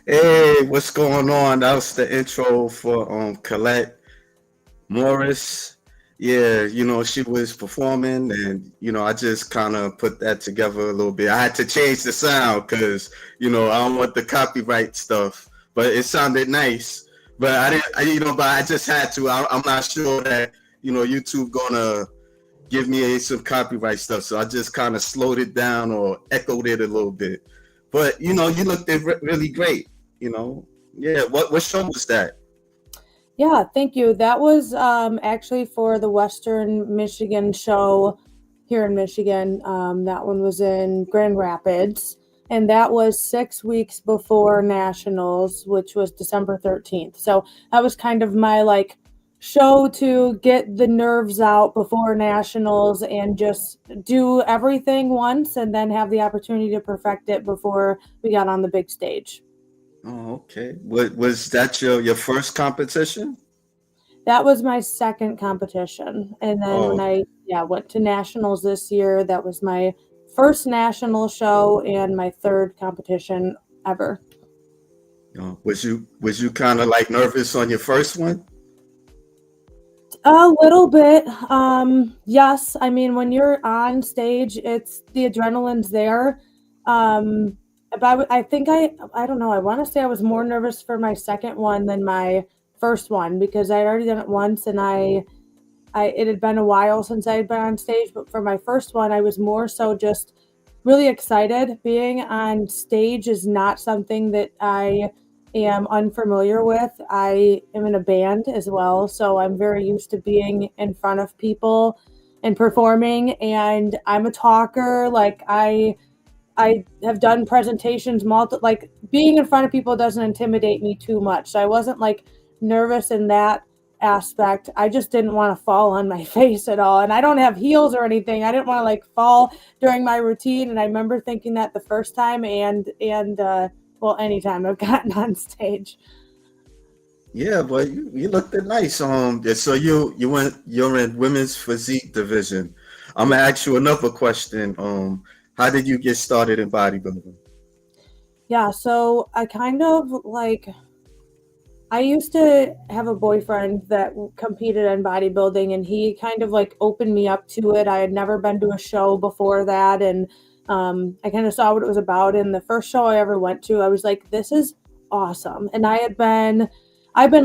Hey, what's going on? That was the intro for Colette Morris. Yeah, she was performing and I just kind of put that together a little bit. I had to change the sound because, I don't want the copyright stuff, but it sounded nice. But I didn't, but I just had to. I'm not sure that, YouTube gonna give me some copyright stuff. So I just kind of slowed it down or echoed it a little bit. But you looked really great. You know, yeah. What show was that? Yeah, thank you. That was actually for the Western Michigan show here in Michigan. That one was in Grand Rapids, and that was 6 weeks before Nationals, which was December 13th. So that was kind of my like show to get the nerves out before Nationals and just do everything once and then have the opportunity to perfect it before we got on the big stage. Oh, okay. What was that your first competition? That was my second competition. And then when Oh, I went to nationals this year, that was my first national show and my third competition ever. was you kind of like nervous on your first one? A little bit. Yes, I mean when you're on stage, it's the adrenaline's there. But I think I don't know. I want to say I was more nervous for my second one than my first one because I had already done it once and I it had been a while since I had been on stage, but for my first one, I was more so just really excited. Being on stage is not something that I am unfamiliar with. I am in a band as well, so I'm very used to being in front of people and performing. And I'm a talker. I have done presentations like being in front of people doesn't intimidate me too much. So I wasn't like nervous in that aspect. I just didn't want to fall on my face at all. And I don't have heels or anything. I didn't want to like fall during my routine. And I remember thinking that the first time and well, anytime I've gotten on stage. Yeah, but you looked nice. Yeah, so you're in women's physique division. I'm gonna ask you another question. How did you get started in bodybuilding? Yeah, so I kind of like I used to have a boyfriend that competed in bodybuilding, and he kind of like opened me up to it. I had never been to a show before that, and I kind of saw what it was about. And the first show I ever went to, I was like, "This is awesome!" And I've been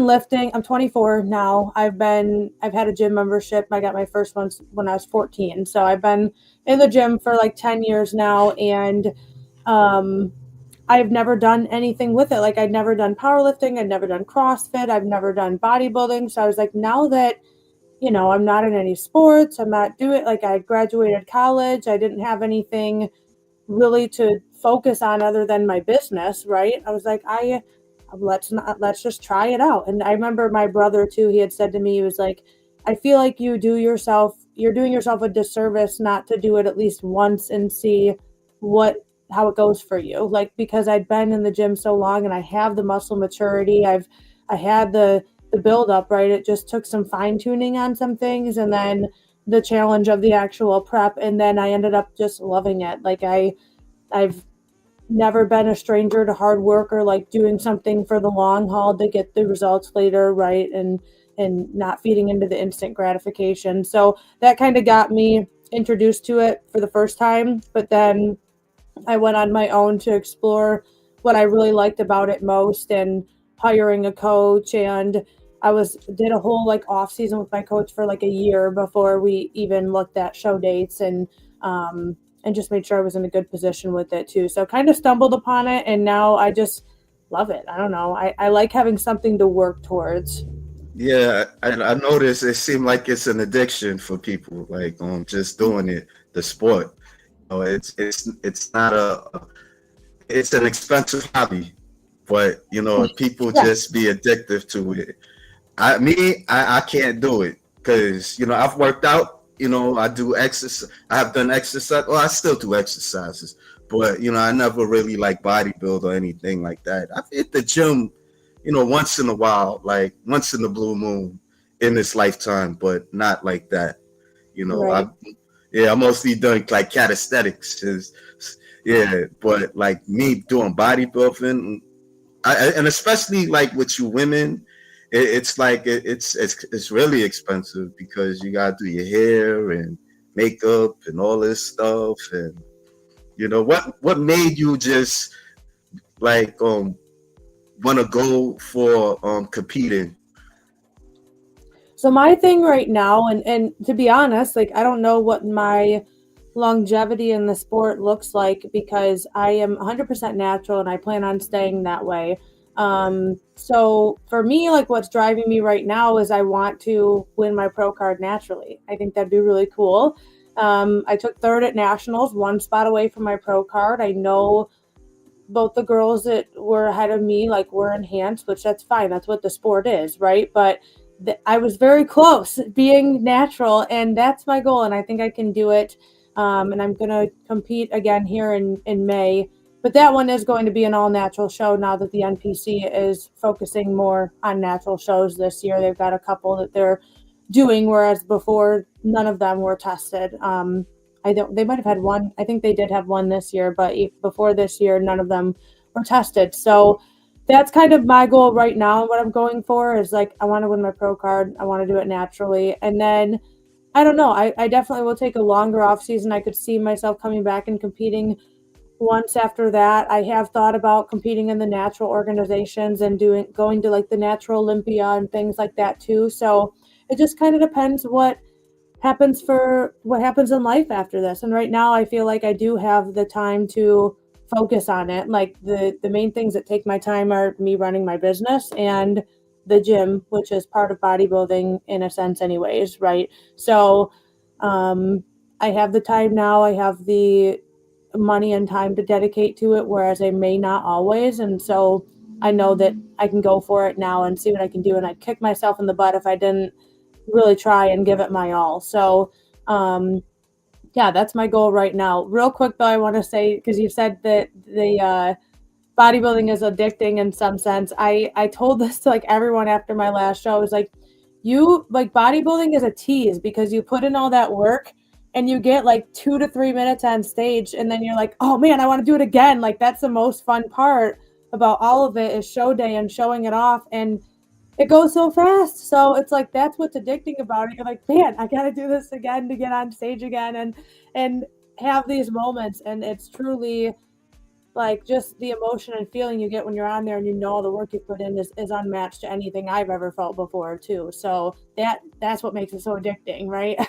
lifting. I'm 24 now. I've had a gym membership. I got my first one when I was 14, so I've been in the gym for like 10 years now, and um, I've never done anything with it. Like I'd never done powerlifting, I'd never done CrossFit, I've never done bodybuilding. So I was like, now that, I'm not in any sports, I'm not doing like I graduated college, I didn't have anything really to focus on other than my business, right? I was like, I let's just try it out. And I remember my brother too, he had said to me, he was like, I feel like you're doing yourself a disservice not to do it at least once and see what how it goes for you. Like because I'd been in the gym so long and I have the muscle maturity, I had the build up, right? It just took some fine tuning on some things and then the challenge of the actual prep and then I ended up just loving it. I've never been a stranger to hard work or like doing something for the long haul to get the results later, right? And not feeding into the instant gratification. So that kind of got me introduced to it for the first time, but then I went on my own to explore what I really liked about it most and hiring a coach and I was did a whole like off season with my coach for like a year before we even looked at show dates and just made sure I was in a good position with it too. So kind of stumbled upon it and now I just love it. I don't know. I like having something to work towards. Yeah, I noticed it seemed like it's an addiction for people, like just doing it, the sport. It's not it's an expensive hobby, but people Yeah. just be addictive to it. I can't do it because I've worked out. I do exercise. I have done exercise. Well, I still do exercises, but I never really like bodybuild or anything like that. I've hit the gym, once in a while, like once in the blue moon in this lifetime, but not like that. I Right. yeah, I mostly done like calisthenics. Yeah, but like me doing bodybuilding, And especially like with you women, it's like it's really expensive because you gotta do your hair and makeup and all this stuff. And what made you just like want to go for competing? So my thing right now, and to be honest, like I don't know what my longevity in the sport looks like because I am 100% natural and I plan on staying that way. So for me, like what's driving me right now is I want to win my pro card naturally. I think that'd be really cool. I took third at nationals, one spot away from my pro card. I know both the girls that were ahead of me like were enhanced, which that's fine. That's what the sport is, right? But I was very close being natural, and that's my goal, and I think I can do it. And I'm gonna compete again here in May. But that one is going to be an all natural show now that the NPC is focusing more on natural shows this year. They've got a couple that they're doing, whereas before none of them were tested. They might have had one. I think they did have one this year, but before this year, none of them were tested. So that's kind of my goal right now. What I'm going for is like, I want to win my pro card. I want to do it naturally. And then I don't know. I definitely will take a longer off season. I could see myself coming back and competing once after that. I have thought about competing in the natural organizations and going to like the Natural Olympia and things like that too. So it just kind of depends what happens in life after this. And right now I feel like I do have the time to focus on it. Like the main things that take my time are me running my business and the gym, which is part of bodybuilding in a sense anyways, right? So I have the time now, I have the money and time to dedicate to it, whereas I may not always. And so I know that I can go for it now and see what I can do. And I'd kick myself in the butt if I didn't really try and give it my all. So yeah, that's my goal right now. Real quick though, I want to say, because you said that the bodybuilding is addicting in some sense. I told this to like everyone after my last show. I was like, you like bodybuilding is a tease because you put in all that work and you get like 2 to 3 minutes on stage and then you're like, oh man, I want to do it again. Like that's the most fun part about all of it is show day and showing it off. And it goes so fast. So it's like that's what's addicting about it. You're like, man, I gotta do this again to get on stage again and have these moments. And it's truly like just the emotion and feeling you get when you're on there and you know the work you put in is unmatched to anything I've ever felt before too. So that's what makes it so addicting, right?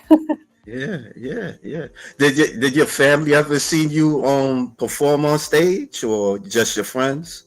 Yeah. Did your family ever see you perform on stage or just your friends?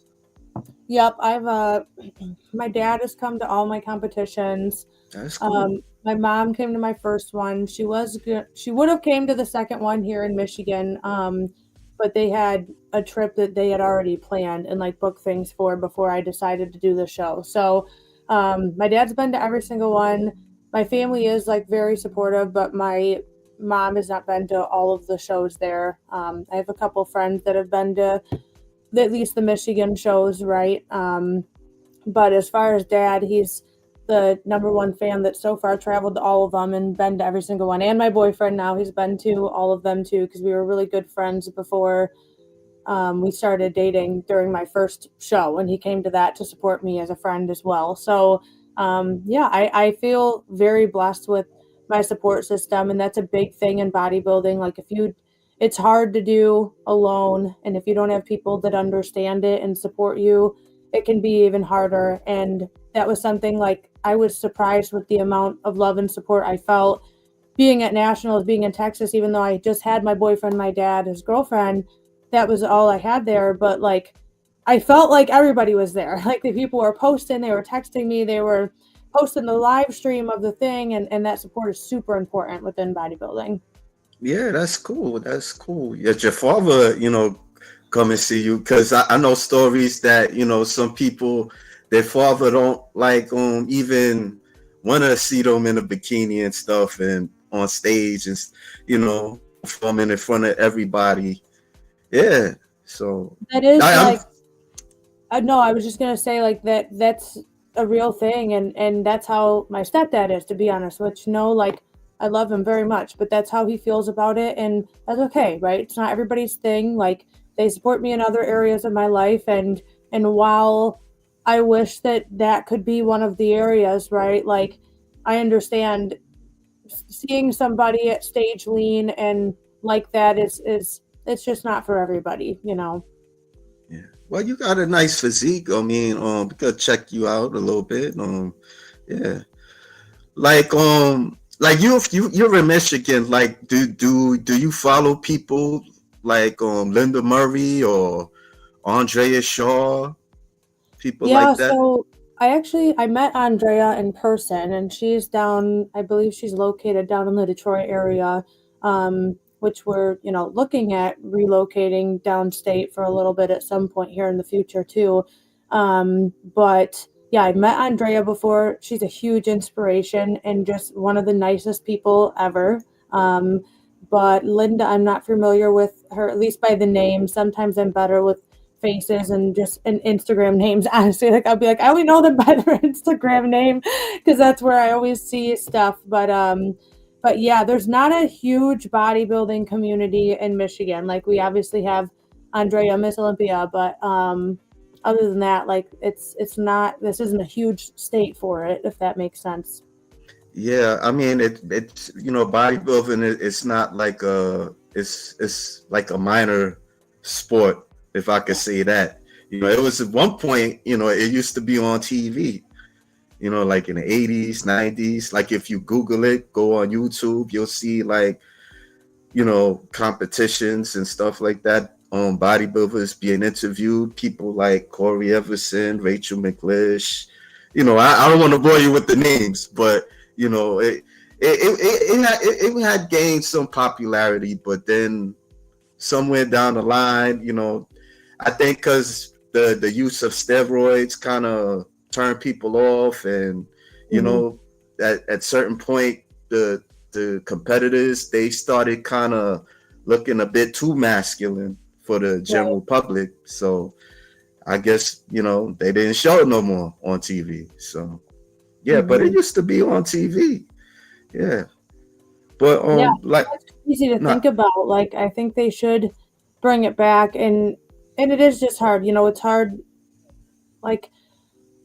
Yep, my dad has come to all my competitions. That's cool. My mom came to my first one. She would have came to the second one here in Michigan, but they had a trip that they had already planned and like booked things for before I decided to do the show. So my dad's been to every single one. My family is like very supportive, but my mom has not been to all of the shows there. I have a couple friends that have been to at least the Michigan shows, right? But as far as dad, he's the number one fan that so far traveled to all of them and been to every single one. And my boyfriend now, he's been to all of them too, because we were really good friends before we started dating during my first show. And he came to that to support me as a friend as well. So yeah, I feel very blessed with my support system. And that's a big thing in bodybuilding. Like it's hard to do alone. And if you don't have people that understand it and support you, it can be even harder. And that was something like I was surprised with the amount of love and support I felt being at nationals, being in Texas, even though I just had my boyfriend, my dad, his girlfriend, that was all I had there. But like, I felt like everybody was there. Like the people were posting, they were texting me, they were posting the live stream of the thing. And that support is super important within bodybuilding. Yeah, that's cool. That's cool. Did your father, come and see you? Because I know stories that, some people, their father don't like even want to see them in a bikini and stuff and on stage and, performing in front of everybody. Yeah. So That is I'm no, I was just gonna say like that's a real thing and that's how my stepdad is, to be honest, which like I love him very much, but that's how he feels about it and that's okay, right? It's not everybody's thing. Like they support me in other areas of my life and And while I wish that that could be one of the areas, right? Like, I understand seeing somebody at stage lean and like that is it's just not for everybody, you know. Yeah. Well, you got a nice physique. I mean, we could check you out a little bit. Yeah. Like you're in Michigan. Like, do you follow people like Linda Murray or Andrea Shaw, people Yeah, like that? so I met Andrea in person, and she's down, I believe she's located down in the Detroit area, which we're, you know, looking at relocating downstate for a little bit at some point here in the future too. But yeah, I met Andrea before. She's a huge inspiration and just one of the nicest people ever. But Linda, I'm not familiar with her, at least by the name. Sometimes I'm better with faces and just and Instagram names. Honestly, like I'll be like, I only know them by their Instagram name because that's where I always see stuff. But yeah, there's not a huge bodybuilding community in Michigan. Like we obviously have Andrea Miss Olympia, but other than that, like it's not. This isn't a huge state for it, if that makes sense. Yeah, I mean it's bodybuilding. It's not like it's like a minor sport, if I could say that. It was at one point. It used to be on TV. Like in the 80s, 90s. Like if you Google it, go on YouTube, you'll see like competitions and stuff like that. Bodybuilders being interviewed, people like Corey Everson, Rachel McLish. I don't want to bore you with the names, but it had gained some popularity, but then somewhere down the line, I think because the use of steroids kind of turned people off, and Mhm. at certain point the competitors, they started kind of looking a bit too masculine for the Right. general public. So I guess they didn't show it no more on TV. So yeah, but it Hmm. used to be on TV. Yeah, but Yeah, like that's easy to think not. about. Like I think they should bring it back, and it is just hard. You know, it's hard. Like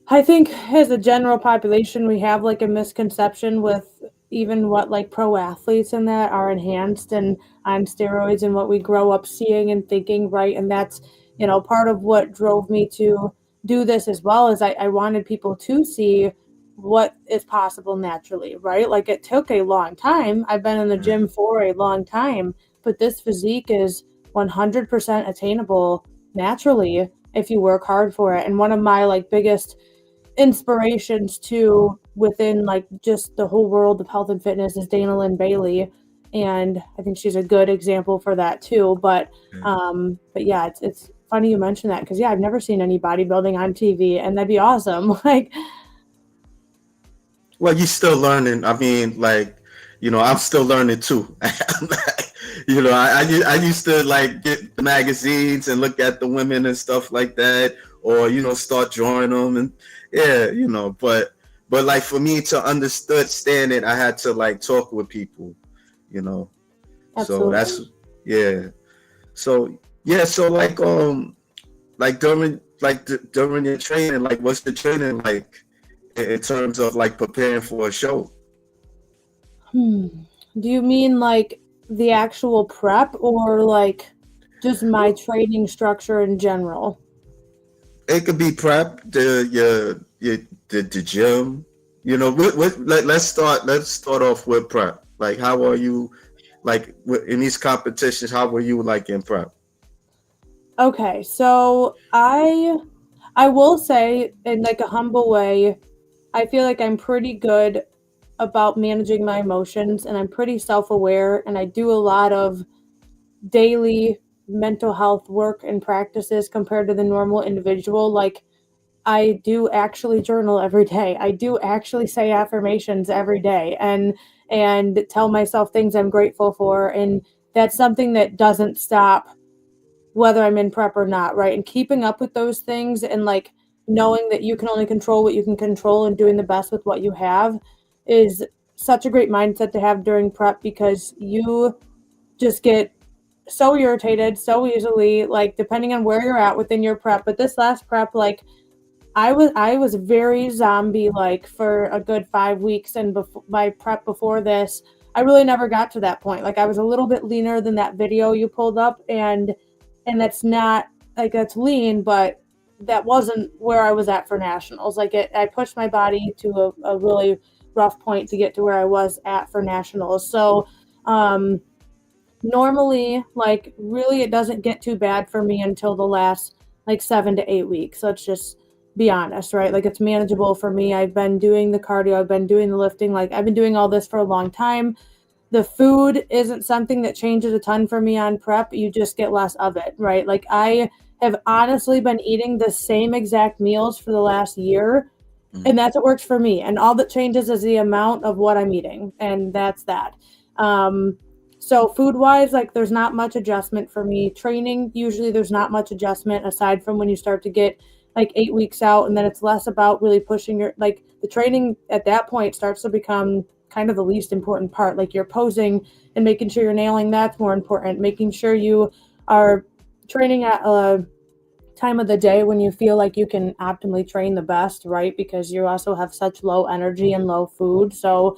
I think as a general population, we have like a misconception with even what like pro athletes and that are enhanced and on steroids and what we grow up seeing and thinking, right? And that's, you know, part of what drove me to do this as well is I wanted people to see what is possible naturally, right? Like it took a long time. I've been in the gym for a long time, but this physique is 100% attainable naturally if you work hard for it. And one of my like biggest inspirations too within like just the whole world of health and fitness is Dana Lynn Bailey, and I think she's a good example for that too. But yeah, it's funny you mention that because yeah, I've never seen any bodybuilding on TV, and that'd be awesome. Like, Well, you're still learning. I mean, like, I'm still learning too. I used to like get the magazines and look at the women and stuff like that, or start drawing them, and yeah, but like for me to understand it, I had to like talk with people, you know. So absolutely. that's yeah. So yeah, so like during your training, like what's the training like in terms of like preparing for a show? Hmm. Do you mean like the actual prep or like just my training structure in general? It could be prep, the gym. Let's start off with prep. Like, how are you? Like in these competitions, how were you like in prep? Okay, so I will say in like a humble way, I feel like I'm pretty good about managing my emotions and I'm pretty self-aware and I do a lot of daily mental health work and practices compared to the normal individual. Like I do actually journal every day. I do actually say affirmations every day and tell myself things I'm grateful for, and that's something that doesn't stop whether I'm in prep or not, right? And keeping up with those things and like knowing that you can only control what you can control and doing the best with what you have is such a great mindset to have during prep because you just get so irritated so easily, like depending on where you're at within your prep. But this last prep, like I was very zombie like for a good 5 weeks, and before my prep before this, I really never got to that point. Like I was a little bit leaner than that video you pulled up, and that's not like that's lean, but that wasn't where I was at for nationals. Like I pushed my body to a really rough point to get to where I was at for nationals. So normally, like really, it doesn't get too bad for me until the last like 7 to 8 weeks. Let's just be honest, right? Like it's manageable for me. I've been doing the cardio, I've been doing the lifting, like I've been doing all this for a long time. The food isn't something that changes a ton for me on prep. You just get less of it, right? Like I have honestly been eating the same exact meals for the last year, and that's what works for me. And all that changes is the amount of what I'm eating, and that's that. So food wise, like there's not much adjustment for me. Training, usually there's not much adjustment aside from when you start to get like 8 weeks out, and then it's less about really pushing your, like the training at that point starts to become kind of the least important part. Like you're posing and making sure you're nailing, that's more important. Making sure you are training at a time of the day when you feel like you can optimally train the best, right? Because you also have such low energy and low food. So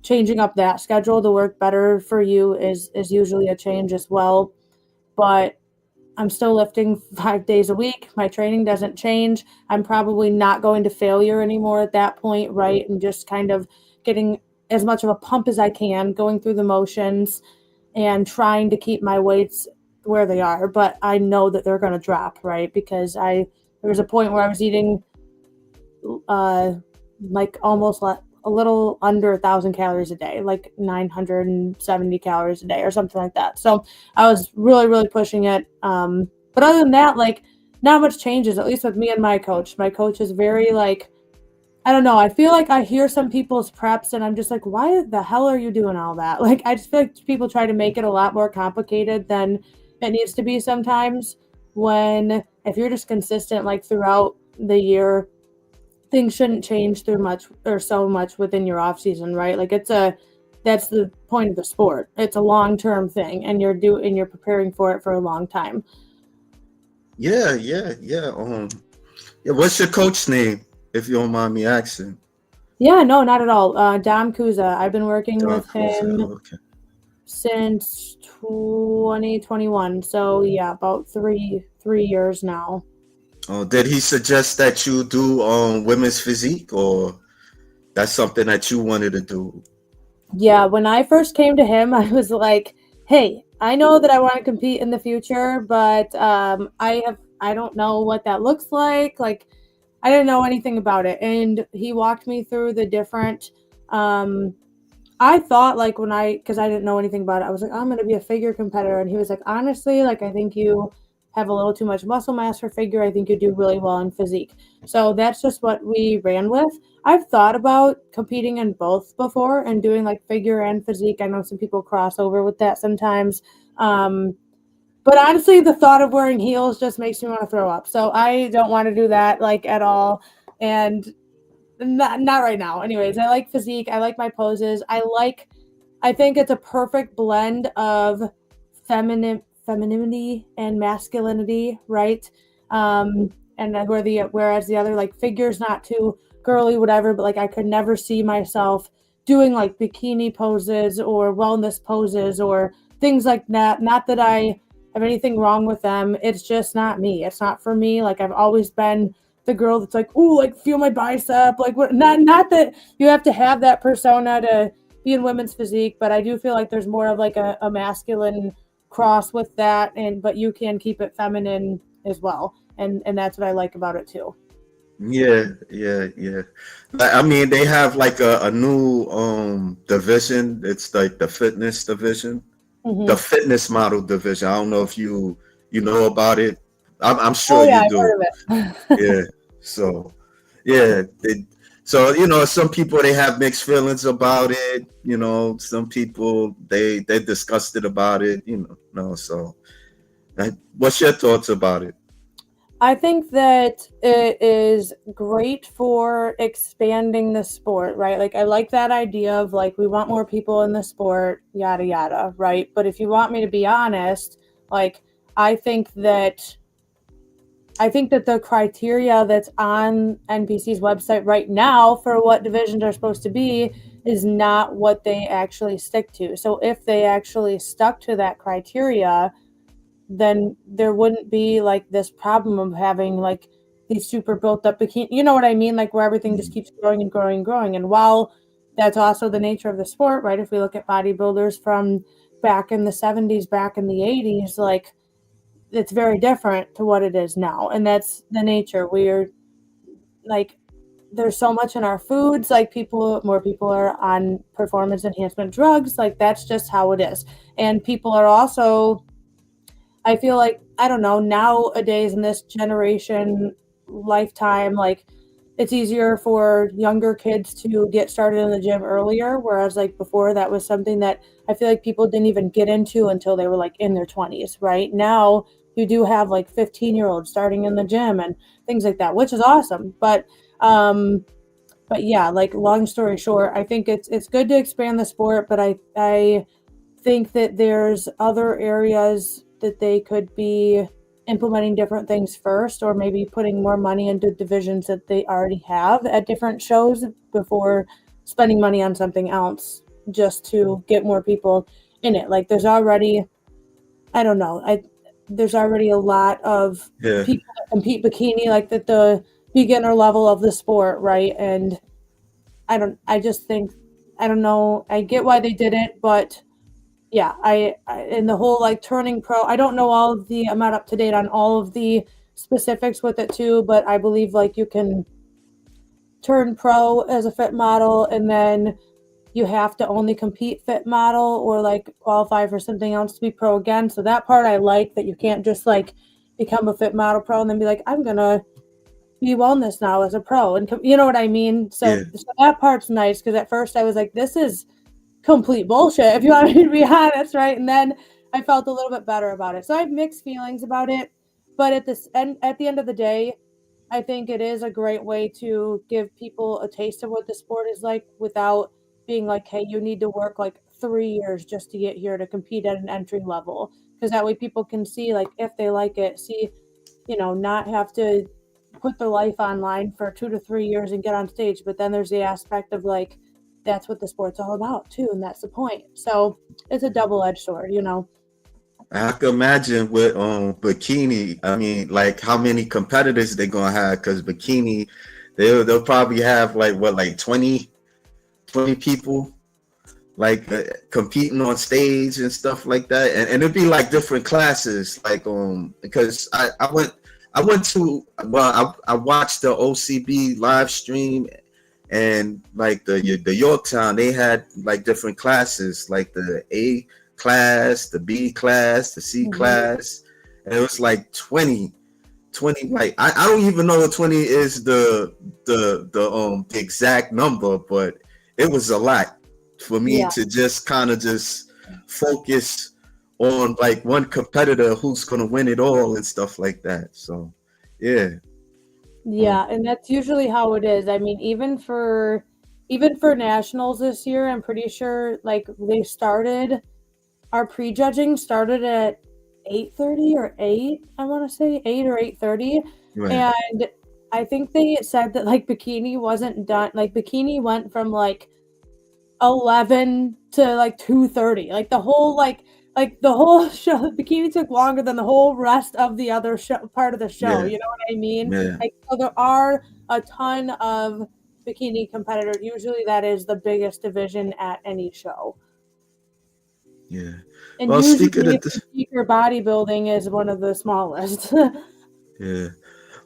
changing up that schedule to work better for you is usually a change as well. But I'm still lifting 5 days a week. My training doesn't change. I'm probably not going to failure anymore at that point, right? And just kind of getting as much of a pump as I can, going through the motions and trying to keep my weights where they are. But I know that they're going to drop, right? Because there was a point where I was eating like almost a little under 1,000 calories a day, like 970 calories a day or something like that. So I was really, really pushing it. But other than that, like not much changes, at least with me and my coach. My coach is very like, I don't know. I feel like I hear some people's preps and I'm just like, why the hell are you doing all that? Like, I just feel like people try to make it a lot more complicated than it needs to be sometimes, when if you're just consistent, like throughout the year, things shouldn't change through much or so much within your off season, right? Like that's the point of the sport. It's a long-term thing, and you're preparing for it for a long time. Yeah. Yeah, what's your coach name, if you don't mind me asking? Yeah, no, not at all. Dom Kuza. I've been working with him Okay. since 2021. So yeah, about three years now. Oh, did he suggest that you do women's physique, or that's something that you wanted to do? Yeah, when I first came to him, I was like, "Hey, I know that I want to compete in the future, but I don't know what that looks like. Like, I didn't know anything about it." And he walked me through the different. I thought like because I didn't know anything about it, I was like, I'm going to be a figure competitor, and he was like, honestly, like I think you have a little too much muscle mass for figure. I think you do really well in physique. So that's just what we ran with. I've thought about competing in both before and doing like figure and physique. I know some people cross over with that sometimes. But honestly, the thought of wearing heels just makes me want to throw up. So I don't want to do that like at all. And not right now. Anyways, I like physique. I like my poses. I think it's a perfect blend of femininity and masculinity, right? And then whereas the other like figure's not too girly, whatever, but like I could never see myself doing like bikini poses or wellness poses or things like that. Not that I have anything wrong with them. It's just not me. It's not for me. Like I've always been the girl that's like, ooh, like feel my bicep. Like what? Not that you have to have that persona to be in women's physique, but I do feel like there's more of like a masculine cross with that, but you can keep it feminine as well, and that's what I like about it too. Yeah. I mean, they have like a new division. It's like the fitness division, the fitness model division. I don't know if you know about it. I'm sure Yeah, you I've do. heard of it. Yeah. So yeah, so some people, they have mixed feelings about it. Some people they're disgusted about it. No. So what's your thoughts about it? I think that it is great for expanding the sport, right? Like I like that idea of like we want more people in the sport, yada yada, right? But if you want me to be honest, Like, I think that the criteria that's on NPC's website right now for what divisions are supposed to be is not what they actually stick to. So if they actually stuck to that criteria, then there wouldn't be like this problem of having like these super built up bikini, you know what I mean? Like where everything just keeps growing and growing and growing. And while that's also the nature of the sport, right? If we look at bodybuilders from back in the 70s, back in the 80s, like it's very different to what it is now. And that's the nature. We're like, there's so much in our foods, like more people are on performance enhancement drugs. Like that's just how it is. And people are also, I feel like, I don't know, nowadays in this generation lifetime, like it's easier for younger kids to get started in the gym earlier. Whereas like before, that was something that I feel like people didn't even get into until they were like in their 20s, right? Now you do have like 15-year-olds starting in the gym and things like that, which is awesome. But yeah, like long story short, I think it's good to expand the sport, but I think that there's other areas that they could be implementing different things first, or maybe putting more money into divisions that they already have at different shows before spending money on something else just to get more people in it. Like there's already, I don't know, there's already a lot of Yeah. people that compete bikini, like at the beginner level of the sport, right? And I just think, I don't know, I get why they did it, but yeah, I and the whole like turning pro, I don't know all of the, I'm not up to date on all of the specifics with it too, but I believe like you can turn pro as a fit model, and then you have to only compete fit model or like qualify for something else to be pro again. So that part I like, that you can't just like become a fit model pro and then be like, I'm gonna be wellness now as a pro, and you know what I mean? So that part's nice, because at first I was like, this is complete bullshit, if you want me to be honest, right? And then I felt a little bit better about it. So I have mixed feelings about it, but at the end of the day, I think it is a great way to give people a taste of what the sport is like without being like, hey, you need to work like 3 years just to get here to compete at an entry level. Because that way people can see like if they like it, see, not have to put their life online for 2 to 3 years and get on stage. But then there's the aspect of like, that's what the sport's all about too, and that's the point. So it's a double-edged sword, I can imagine with bikini. I mean, like how many competitors they're gonna have, because bikini, they'll probably have like 20 people like competing on stage and stuff like that, and it'd be like different classes, like because I went to, I watched the OCB live stream, and like the Yorktown, they had like different classes, like the A class, the B class, the C class, and it was like 20. Like I don't even know if 20 is the exact number, but it was a lot for me to just kind of just focus on like one competitor who's gonna win it all and stuff like that. So yeah. And that's usually how it is. I mean, even for nationals this year, I'm pretty sure like our prejudging started at 8:30 or 8, I want to say 8 or 8:30. Right. And I think they said that like bikini wasn't done, like bikini went from like 11 to like 2:30, like the whole show. Bikini took longer than the whole rest of the other part of the show. You know what I mean? Like, so there are a ton of bikini competitors. Usually that is the biggest division at any show. Yeah. And well, usually speaker bodybuilding is one of the smallest. Yeah.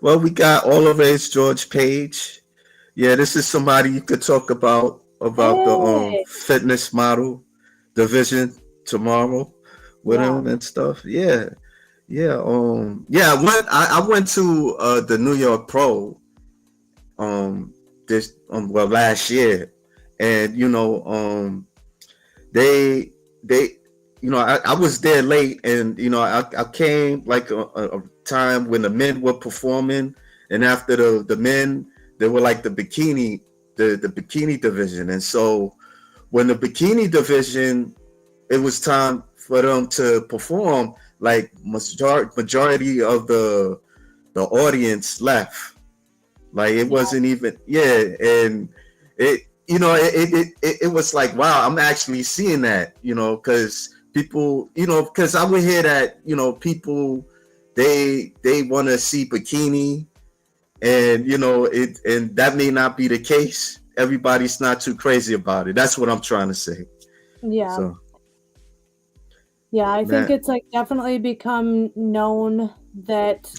Well, we got Oliver's George Page. Yeah, this is somebody you could talk about the fitness model division tomorrow with him and stuff. Yeah. I went to the New York Pro last year, and they I was there late, and I came like a time when the men were performing, and after the men, they were like the bikini division. And so when the bikini division, it was time for them to perform, like majority of the audience left. Like it wasn't even, and it, it was like, wow, I'm actually seeing that, because people, because I would hear that, people, they want to see bikini, and and that may not be the case. Everybody's not too crazy about it. That's what I'm trying to say. Yeah. So Yeah, I think that, it's like definitely become known that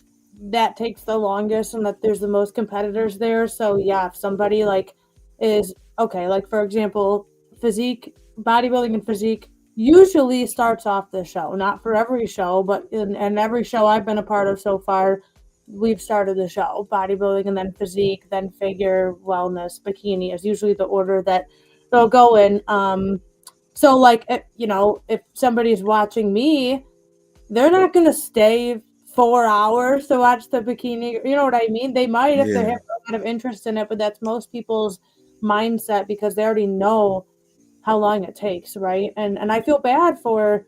that takes the longest and that there's the most competitors there. So yeah, if somebody like is okay, like for example, physique, bodybuilding and physique usually starts off the show. Not for every show, but in every show I've been a part of so far, we've started the show. Bodybuilding and then physique, then figure, wellness, bikini is usually the order that they'll go in. So like, if somebody's watching me, they're not going to stay 4 hours to watch the bikini. You know what I mean? They might if they have a lot of interest in it, but that's most people's mindset because they already know how long it takes, right? And I feel bad for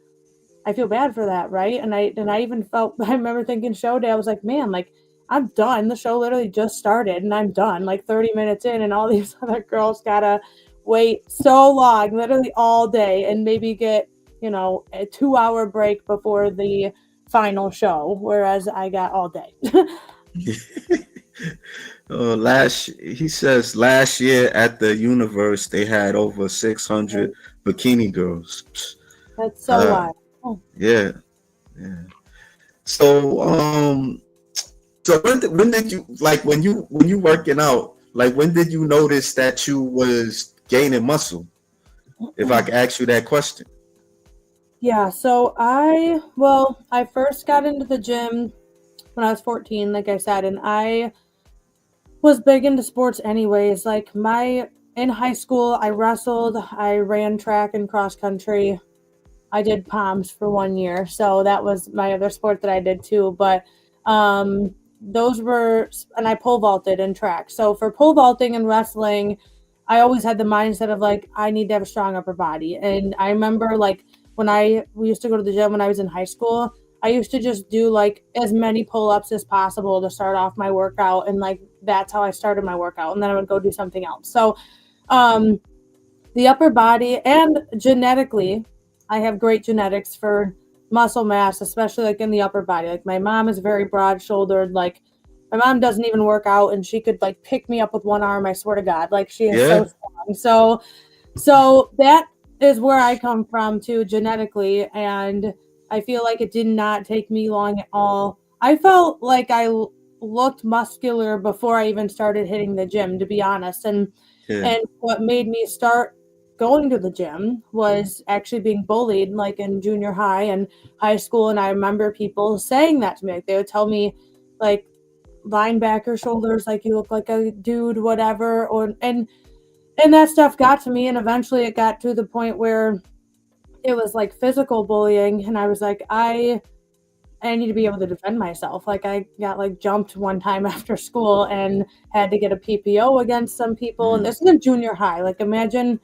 that, right? And I even felt I remember thinking show day, I was like, man, like I'm done. The show literally just started and I'm done, like 30 minutes in, and all these other girls gotta wait so long, literally all day, and maybe get, a 2 hour break before the final show, whereas I got all day. he says last year at the universe they had over 600 bikini girls. That's so Uh, wild. Oh. yeah, yeah. So so when did you, like, when you working out, like when did you notice that you was gaining muscle? If I could ask you that question. Yeah, so I first got into the gym when I was 14, like I said, and I was big into sports anyways. Like in high school, I wrestled, I ran track and cross country. I did POMs for 1 year, so that was my other sport that I did too. But those were, and I pole vaulted in track. So for pole vaulting and wrestling, I always had the mindset of like I need to have a strong upper body. And I remember like when we used to go to the gym when I was in high school, I used to just do like as many pull-ups as possible to start off my workout, and like that's how I started my workout, and then I would go do something else. So um the upper body, and genetically, I have great genetics for muscle mass, especially like in the upper body. Like my mom is very broad shouldered. Like my mom doesn't even work out and she could like pick me up with one arm. I swear to God, like she is so Yeah, strong. So that is where I come from too, genetically. And I feel like it did not take me long at all. I felt like I looked muscular before I even started hitting the gym, to be honest. yeah, And what made me start going to the gym was actually being bullied like in junior high and high school. And I remember people saying that to me. Like they would tell me like linebacker shoulders, like you look like a dude, whatever. And that stuff got to me. And eventually it got to the point where it was like physical bullying. And I was like, I need to be able to defend myself. Like I got like jumped one time after school and had to get a PPO against some people. And this is in junior high. Like imagine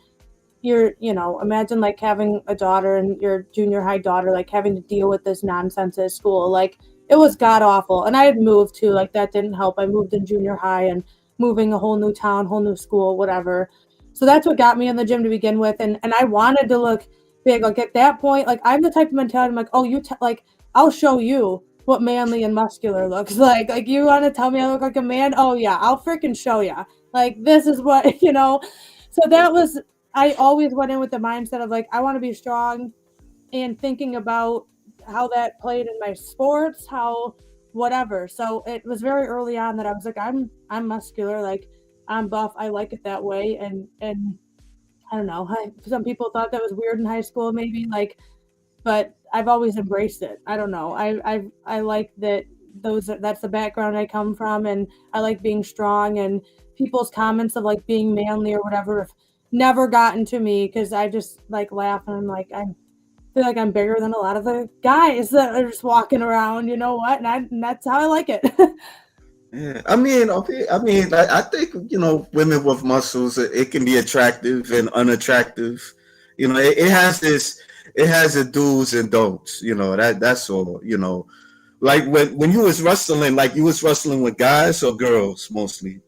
imagine like having a daughter and your junior high daughter, like having to deal with this nonsense at school. Like it was god awful. And I had moved too, like that didn't help. I moved in junior high and moving a whole new town, whole new school, whatever. So that's what got me in the gym to begin with. And I wanted to look big. Like at that point, like I'm the type of mentality, I'm like, oh, like I'll show you what manly and muscular looks like. Like you want to tell me I look like a man? Oh yeah, I'll freaking show you. Like this is what, So that was, I always went in with the mindset of like, I want to be strong, and thinking about how that played in my sports, how whatever. So it was very early on that I was like, I'm muscular, like I'm buff. I like it that way. And I don't know. Some people thought that was weird in high school, maybe like, but I've always embraced it. I don't know. I like that that's the background I come from, and I like being strong, and people's comments of like being manly or whatever have never gotten to me because I just like laugh and I'm like I feel like I'm bigger than a lot of the guys that are just walking around. You know what? And that's how I like it. yeah. I think women with muscles, it can be attractive and unattractive. It has this. it has its do's and don'ts. That's all. Like when you was wrestling, like you was wrestling with guys or girls mostly.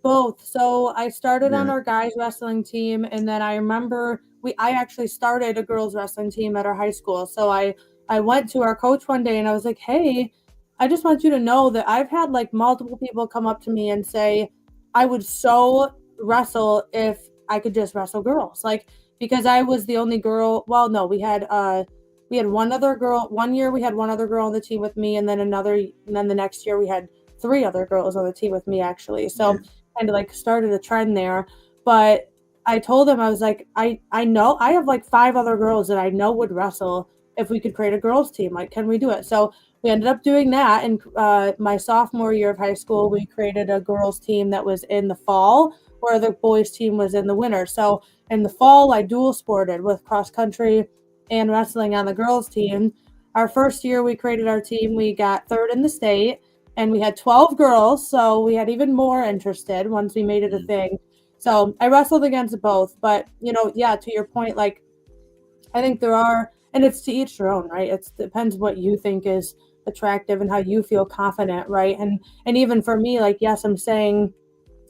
Both. So I started on Yeah. our guys wrestling team, and then I remember I actually started a girls wrestling team at our high school. So I went to our coach one day and I was like, "Hey, I just want you to know that I've had like multiple people come up to me and say I would so wrestle if I could just wrestle girls." Like because I was the only girl. Well, no, we had one other girl. One year we had one other girl on the team with me, and then the next year we had three other girls on the team with me actually. Yeah. So kind of like started a trend there. But I told him, I was like, I know I have like five other girls that I know would wrestle if we could create a girls team. Like, can we do it? So we ended up doing that. And my sophomore year of high school, we created a girls team that was in the fall, where the boys team was in the winter. So in the fall, I dual sported with cross country and wrestling on the girls team. Our first year we created our team, we got third in the state, and we had 12 girls, so we had even more interested once we made it a thing. So I wrestled against both, but yeah, to your point, like I think there are, and it's to each their own, right? It depends what you think is attractive and how you feel confident, right? And even for me, like yes, I'm saying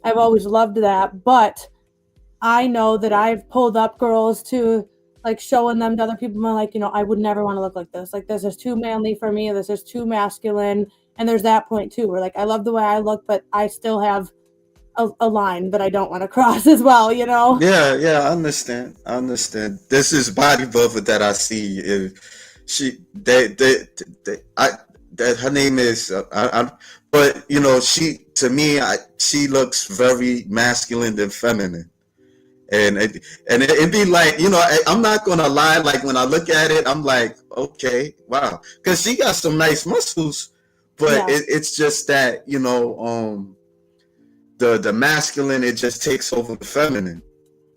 I've always loved that, but I know that I've pulled up girls to like showing them to other people. I'm like, I would never want to look like this. Like this is too manly for me. This is too masculine. And there's that point too, where like I love the way I look, but I still have a line that I don't want to cross as well. Yeah, yeah, I understand. I understand. This is bodybuilder that I see. I that her name is, but she to me, she looks very masculine and feminine, and it'd be like, I'm not gonna lie. Like when I look at it, I'm like, okay, wow, because she got some nice muscles, but Yeah, it's just that the masculine, it just takes over the feminine,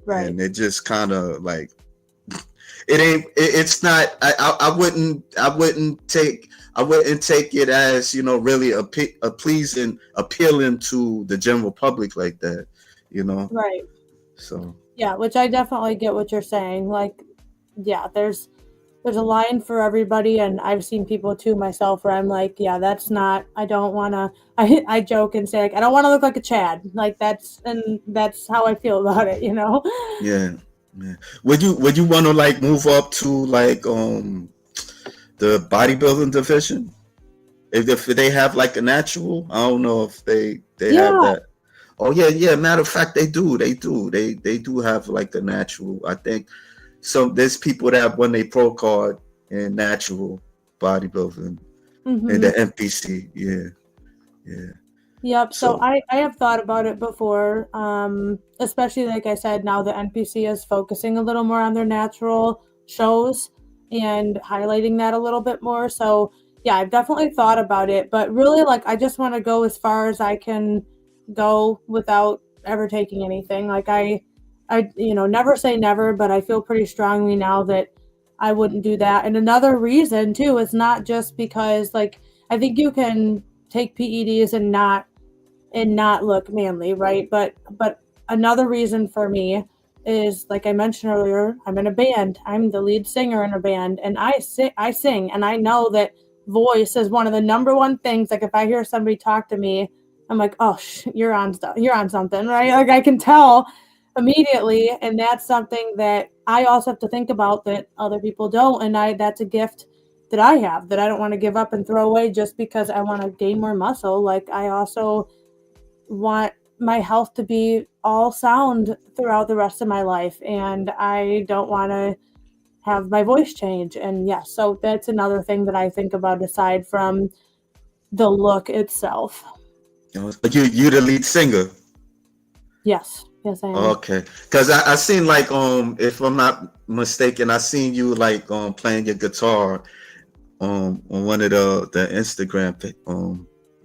right. and it just kind of like it ain't it's not. I wouldn't take it as really a pleasing, appealing to the general public like that, you know Right. so Yeah, which I definitely get what you're saying. Like, yeah, there's a line for everybody, and I've seen people too myself where I'm like, yeah, that's not. I don't want to. I joke and say like, I don't want to look like a Chad. Like that's how I feel about it. yeah, yeah. Would you want to like move up to like the bodybuilding division, if they have like a natural? I don't know if they have Yeah, that. Oh yeah, yeah. Matter of fact, they do have like a natural. I think so. There's people that have won a pro card in natural bodybuilding in mm-hmm. the NPC. Yeah, yeah. Yep. So So I have thought about it before, especially like I said, now the NPC is focusing a little more on their natural shows and highlighting that a little bit more. So yeah, I've definitely thought about it, but really like I just want to go as far as I can go without ever taking anything. Like I never say never, but I feel pretty strongly now that I wouldn't do that. And another reason too is not just because like I think you can take PEDs and not look manly, right? But another reason for me is like I mentioned earlier, I'm in a band. I'm the lead singer in a band, and I sing, and I know that voice is one of the number one things. Like if I hear somebody talk to me, I'm like, oh, you're on stuff. You're on something, right? Like I can tell immediately, and that's something that I also have to think about that other people don't, and that's a gift that I have that I don't want to give up and throw away just because I want to gain more muscle. Like I also want my health to be all sound throughout the rest of my life, and I don't want to have my voice change. And yes, so that's another thing that I think about aside from the look itself. you the lead singer. Yes, I am. Okay, because I seen like if I'm not mistaken, I seen you like playing your guitar on one of the Instagram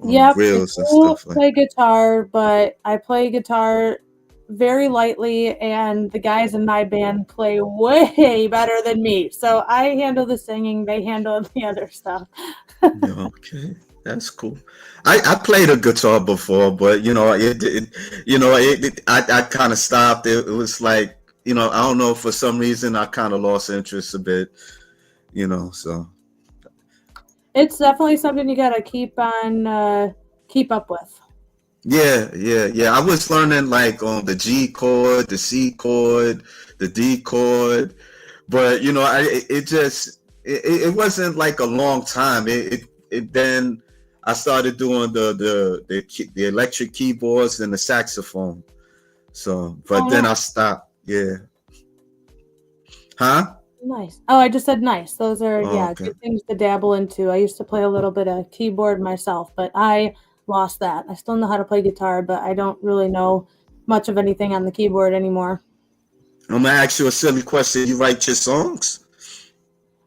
Yep, I reels and do stuff like. play guitar, but I play guitar very lightly, and the guys in my band play way better than me. So I handle the singing, they handle the other stuff. Yeah, okay, that's cool. I played a guitar before, but I kind of stopped. It was like I don't know, for some reason I kind of lost interest a bit, so. It's definitely something you gotta keep up with. Yeah. I was learning like on the G chord, the C chord, the D chord, but it wasn't like a long time. It then I started doing the electric keyboards and the saxophone. So, Oh, but then I stopped. Yeah. Huh? nice. Oh, I just said nice. Those are, Oh, yeah, okay. good things to dabble into. I used to play a little bit of keyboard myself, but I lost that. I still know how to play guitar, but I don't really know much of anything on the keyboard anymore. I'm gonna ask you a silly question. You write your songs?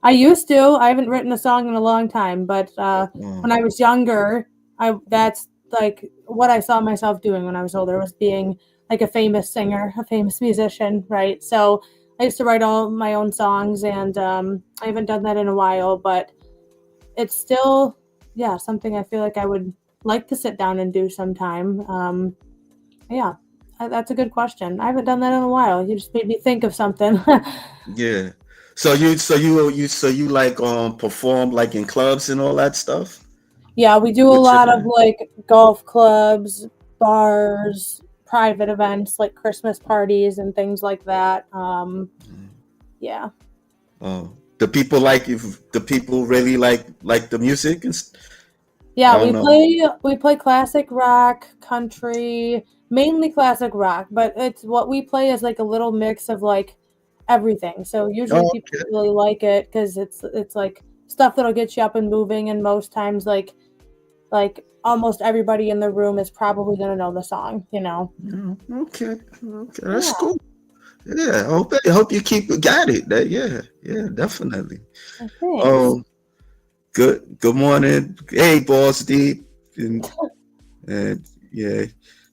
I used to. I haven't written a song in a long time, but Oh, when I was younger, I that's like what I saw myself doing when I was older was being like a famous singer, a famous musician, right? So I used to write all my own songs, and I haven't done that in a while, but it's still, yeah, something I feel like I would like to sit down and do sometime. Yeah, that's a good question. I haven't done that in a while. You just made me think of something. yeah. So you like perform like in clubs and all that stuff Yeah, we do a with your lot of band? like golf clubs, bars, private events like Christmas parties and things like that. Yeah. Oh, the people like if the people really like the music I Yeah, don't know. we play classic rock, country, mainly classic rock, but it's what we play is like a little mix of like everything. So usually Oh, people okay. really like it because it's like stuff that'll get you up and moving, and most times like almost everybody in the room is probably gonna know the song, you know. Yeah, okay. Okay. That's Yeah, cool. Yeah. I hope you keep got it. Yeah, definitely. thanks. Oh, good morning. Hey, Boss Deep. And yeah,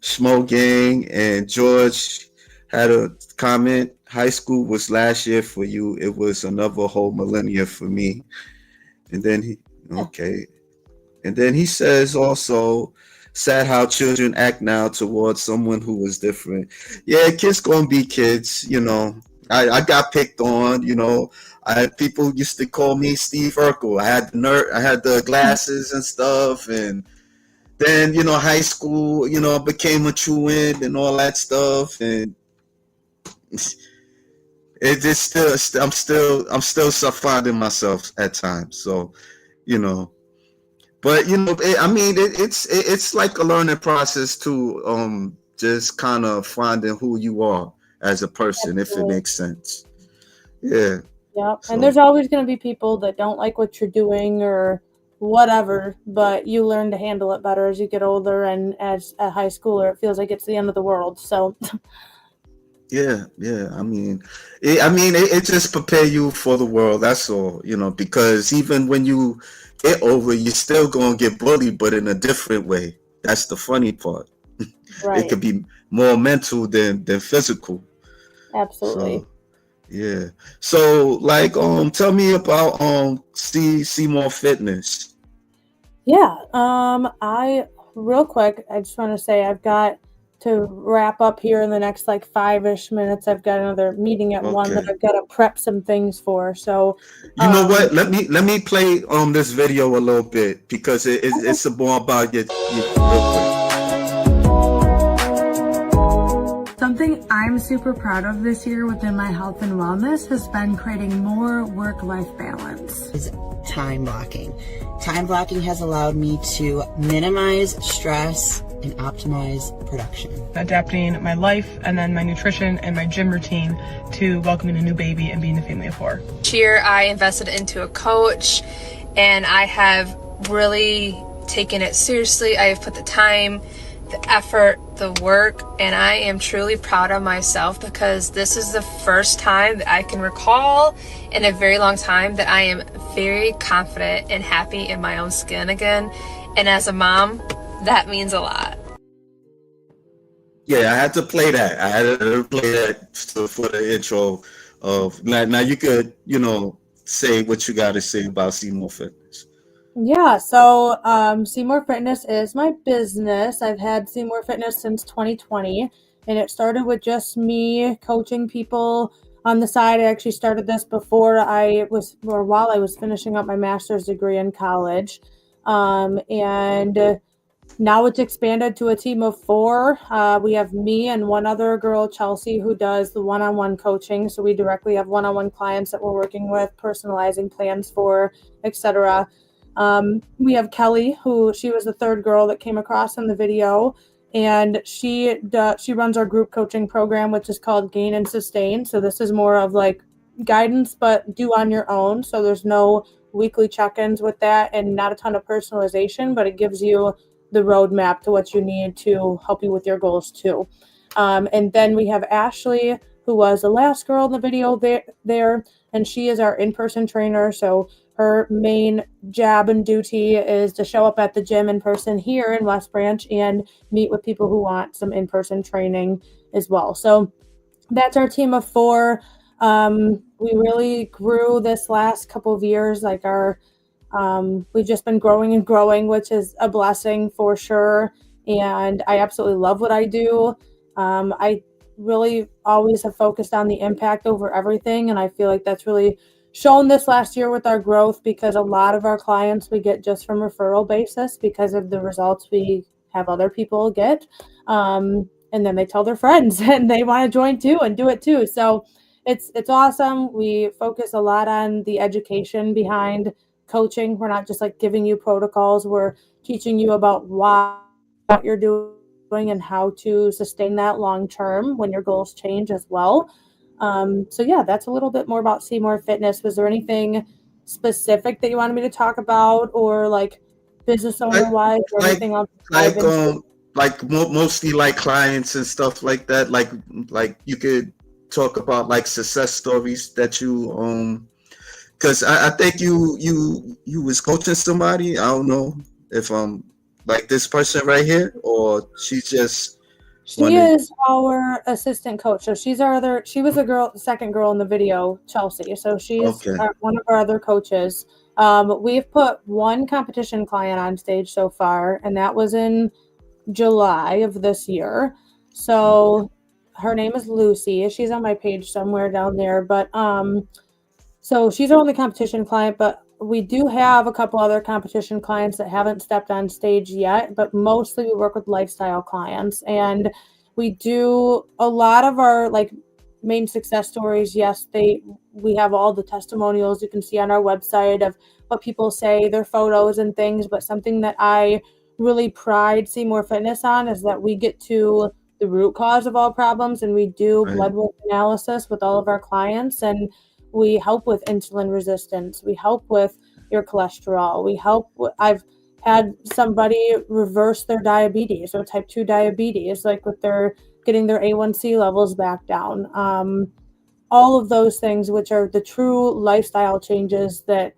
Schmo Gang and George had a comment. High school was last year for you. It was another whole millennia for me. And then okay. And then he says also, sad how children act now towards someone who was different. Yeah, kids gonna be kids. I got picked on. People used to call me Steve Urkel. I had the glasses and stuff, and then high school, became a truant and all that stuff, and it just I'm still finding myself at times. So, you know, but it's like a learning process too. Just kind of finding who you are as a person, if it Absolutely. makes sense. Yeah. Yep. And So there's always going to be people that don't like what you're doing or whatever, but you learn to handle it better as you get older. And as a high schooler, it feels like it's the end of the world. So, yeah. I mean, it just prepare you for the world. That's all. Because even when you get over, you're still gonna get bullied, but in a different way. That's the funny part. It right. could be more mental than physical. Absolutely. So yeah. So like tell me about Seymour Fitness. Yeah. Real quick, I just want to say I've got to wrap up here in the next like 5-ish minutes. I've got another meeting at 1 that Okay. I've got to prep some things for. So, You know um, what? Let me play this video a little bit because it's more about you real quick. something I'm super proud of this year within my health and wellness has been creating more work-life balance. Is time blocking. Time blocking has allowed me to minimize stress and optimize production. Adapting my life and then my nutrition and my gym routine to welcoming a new baby and being a family of 4. This year I invested into a coach and I have really taken it seriously. I have put the time, the effort, the work, and I am truly proud of myself because this is the first time that I can recall in a very long time that I am very confident and happy in my own skin again. And as a mom, that means a lot. Yeah, I had to play that. I had to play that for the intro of now you could, say what you got to say about Seymour Fitness. Yeah, so Seymour Fitness is my business. I've had Seymour Fitness since 2020. And it started with just me coaching people on the side. I actually started this while I was finishing up my master's degree in college. And now it's expanded to a team of 4. We have me and one other girl, Chelsea, who does the one-on-one coaching. So we directly have one-on-one clients that we're working with, personalizing plans for, etc. We have Kelly, she was the 3rd girl that came across in the video, and she runs our group coaching program, which is called Gain and Sustain. So this is more of like guidance, but do on your own. So there's no weekly check-ins with that, and not a ton of personalization, but it gives you the roadmap to what you need to help you with your goals too. And then we have Ashley, who was the last girl in the video there, and she is our in-person trainer. So her main job and duty is to show up at the gym in person here in West Branch and meet with people who want some in-person training as well. So that's our team of 4. We really grew this last couple of years. Like we've just been growing and growing, which is a blessing for sure. And I absolutely love what I do. I really always have focused on the impact over everything. And I feel like that's really shown this last year with our growth, because a lot of our clients we get just from referral basis because of the results we have other people get. And then they tell their friends and they want to join too and do it too. So it's awesome. We focus a lot on the education behind coaching. We're not just like giving you protocols. We're teaching you about what you're doing and how to sustain that long term when your goals change as well. So yeah, that's a little bit more about Seymour Fitness. Was there anything specific that you wanted me to talk about, or like business owner wise, or anything else? Mostly like clients and stuff like that. Like you could talk about like success stories that you because I think you was coaching somebody. I don't know if like this person right here, or she just. She is our assistant coach. So she was the second girl in the video, Chelsea. So she's one of our other coaches. We've put one competition client on stage so far, and that was in July of this year. So her name is Lucy. She's on my page somewhere down there. But so she's our only competition client, but we do have a couple other competition clients that haven't stepped on stage yet, but mostly we work with lifestyle clients. And we do a lot of our like main success stories. Yes, we have all the testimonials you can see on our website of what people say, their photos and things. But something that I really pride Seymour Fitness on is that we get to the root cause of all problems, and we do blood work analysis with all of our clients, and we help with insulin resistance. We help with your cholesterol. I've had somebody reverse their diabetes or type 2 diabetes, like with getting their A1C levels back down. All of those things, which are the true lifestyle changes, that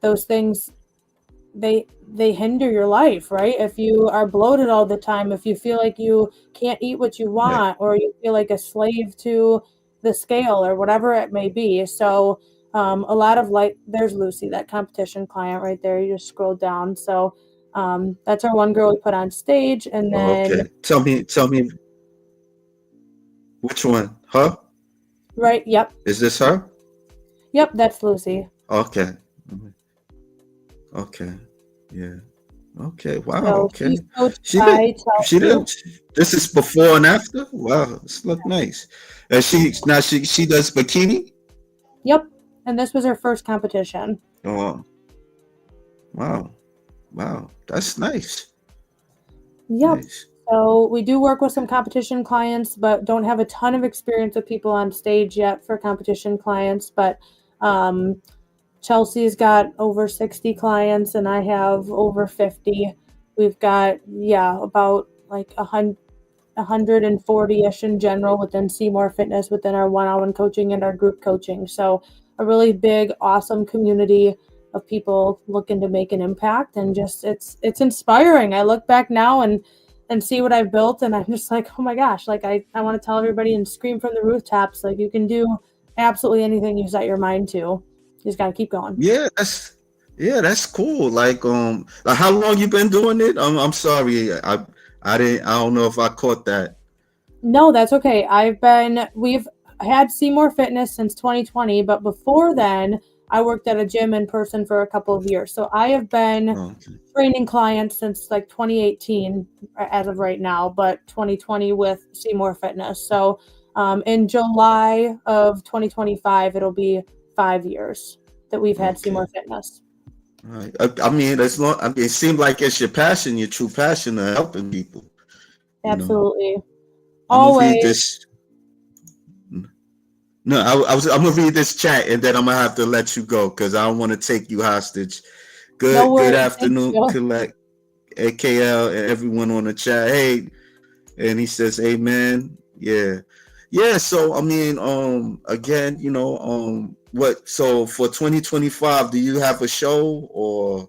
those things, they hinder your life, right? If you are bloated all the time, if you feel like you can't eat what you want, or you feel like a slave to the scale or whatever it may be. So a lot of there's Lucy, that competition client right there. You just scroll down. So that's our one girl we put on stage. And then tell me which one? Her? Right. Yep. Is this her? Yep, that's Lucy. Okay. Yeah. Okay. Wow. So okay. She did. This is before and after. Wow. This look nice. And she does bikini. Yep. And this was her first competition. Oh. Wow. That's nice. Yep. Nice. So we do work with some competition clients, but don't have a ton of experience with people on stage yet for competition clients. But Chelsea's got over 60 clients, and I have over 50. We've got, about like 140-ish in general within Seymour Fitness, within our one-on-one coaching and our group coaching. So a really big, awesome community of people looking to make an impact, and just it's inspiring. I look back now and see what I've built, and I'm just like, oh my gosh, like I want to tell everybody and scream from the rooftops, like you can do absolutely anything you set your mind to. You just gotta keep going. That's cool. Like how long you been doing it? I'm sorry, I don't know if I caught that. No, that's okay. We've had Seymour Fitness since 2020, but before then, I worked at a gym in person for a couple of years. So I have been Okay. training clients since like 2018 as of right now, but 2020 with Seymour Fitness. So in July of 2025, it'll be 5 years that we've had Okay. Seymour Fitness. Right. I mean, it seems like it's your passion, your true passion of helping people. You know, Absolutely. I'm gonna read Always. this. No, I'm gonna read this chat and then I'm gonna have to let you go because I don't want to take you hostage. No Good worries. Thank afternoon, you. Colette, AKL, and everyone on the chat. Hey, and he says, "Amen." Yeah, yeah. So I mean, again, what? So for 2025, do you have a show or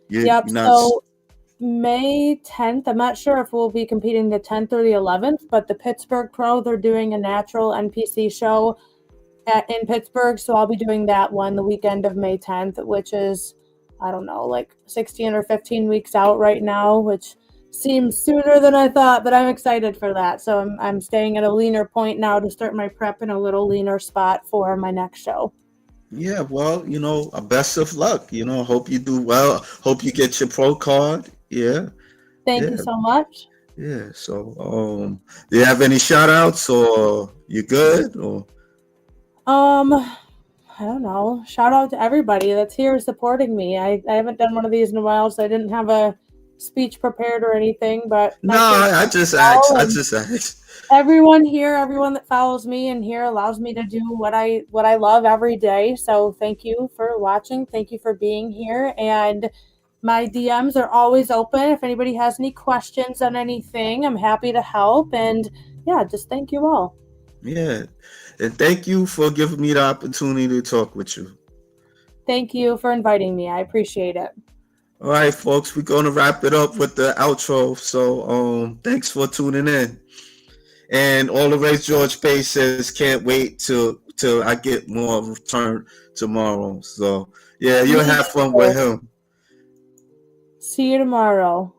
you're Yep. not? So May 10th, I'm not sure if we'll be competing the 10th or the 11th, but the Pittsburgh Pro, they're doing a natural NPC show in Pittsburgh. So I'll be doing that one the weekend of May 10th, which is, I don't know, like 16 or 15 weeks out right now, which seems sooner than I thought, but I'm excited for that. So I'm staying at a leaner point now to start my prep in a little leaner spot for my next show. Yeah, well, best of luck. Hope you do well. Hope you get your pro card. Yeah, Thank you yeah, so much. yeah. So, do you have any shout outs or you good or? I don't know. Shout out to everybody that's here supporting me. I haven't done one of these in a while, so I didn't have a speech prepared or anything, but No, my kids I just asked. all I and just asked. everyone here, everyone that follows me and here allows me to do what I love every day. So thank you for watching. Thank you for being here. And my DMs are always open. If anybody has any questions on anything, I'm happy to help. And yeah, just thank you all. Yeah, and thank you for giving me the opportunity to talk with you. Thank you for inviting me. I appreciate it. All right, folks, we're gonna wrap it up with the outro. So, thanks for tuning in. And all the race George Pace says can't wait till I get more return tomorrow. So yeah, you'll Me have fun with too. him. See you tomorrow.